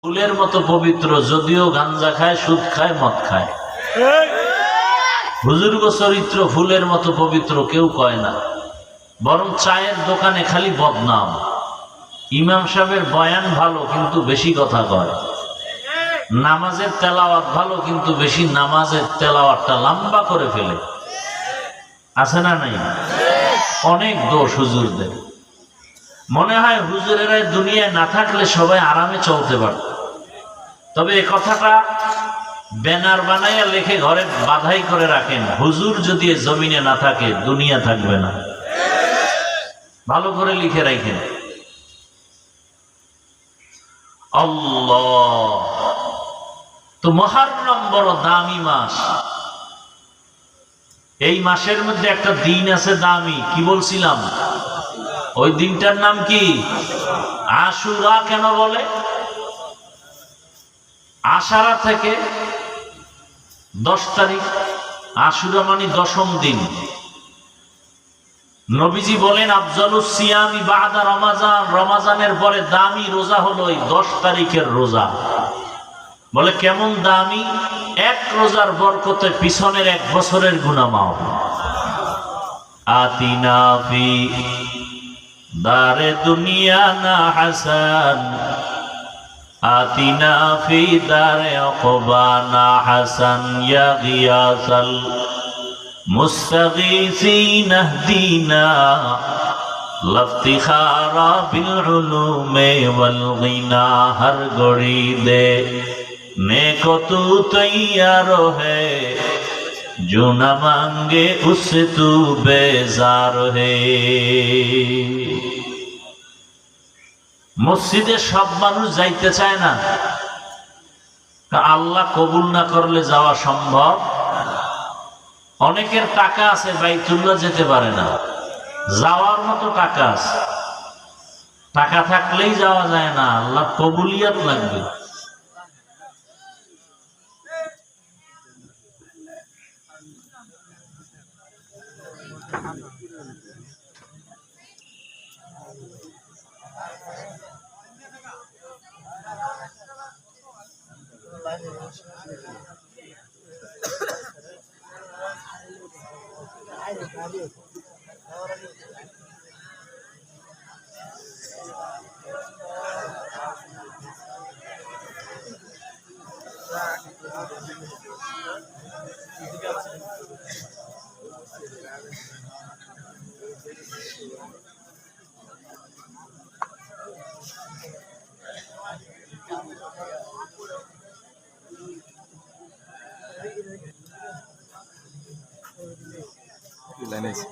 ফুলের মতো পবিত্র, যদিও গাঞ্জা খায়, সুদ খায়, মদ খায়। হুজুরগ চরিত্র ফুলের মতো পবিত্র কেউ কয় না, বরং চায়ের দোকানে খালি বদনাম। ইমাম সাহেবের বয়ান ভালো কিন্তু বেশি কথা কয়, নামাজের তেলাওয়াত ভালো কিন্তু বেশি নামাজের তেলাওয়াতটা লম্বা করে ফেলে। আছে না নাই? অনেক দোষ হুজুরদের। মনে হয় হুজুরেরা দুনিয়ায় না থাকলে সবাই আরামে চলতে পারত। তবে এ কথাটা ব্যানার বানাইয়া লেখে ঘরে বাধাই করে রাখেন, হুজুর যদি জমিনে না থাকে দুনিয়া থাকবে না। ভালো করে লিখে রাখেন। আল্লাহ, তো মুহররম বড় দামি মাস। এই মাসের মধ্যে একটা দিন আছে দামি, কি বলছিলাম? ওই দিনটার নাম কি? আশুরা। কেন বলে? আশারা থেকে 10 তারিখ, আশুরা মানে 10ম দিন। নবীজি বলেন আফজালুস সিয়ামি বাদা রমাজান, রমাজানের পরে দামি রোজা হলো এই 10 তারিখের রোজা। বলে কেমন দামি? এক রোজার বরকতে পিছনের 1 বছরের গুনাহ মাফ। আতিনা ফি দারে দুনিয়া না হাসান, আতিনা ফি দারে উকবা না হাসান, ইয়া গিয়াসাল মুস্তাগীসিন ইহদিনা লফতিখারা বিল উলুমে ওয়াল গিনা। হর গড়ি দে नेको तू तैयार है, जो न मांगे उससे तू बेजार है। মসজিদে সব মানুষ যাইতে চায় না, আল্লাহ কবুল না করলে যাওয়া সম্ভব। অনেকের টাকা আছে, বাইতুল্লাহ যেতে পারে না, যাওয়ার মতো টাকা আছে, টাকা থাকলেই যাওয়া যায় না, আল্লাহ কবুলিয়াত লাগবে। লাইন আছে।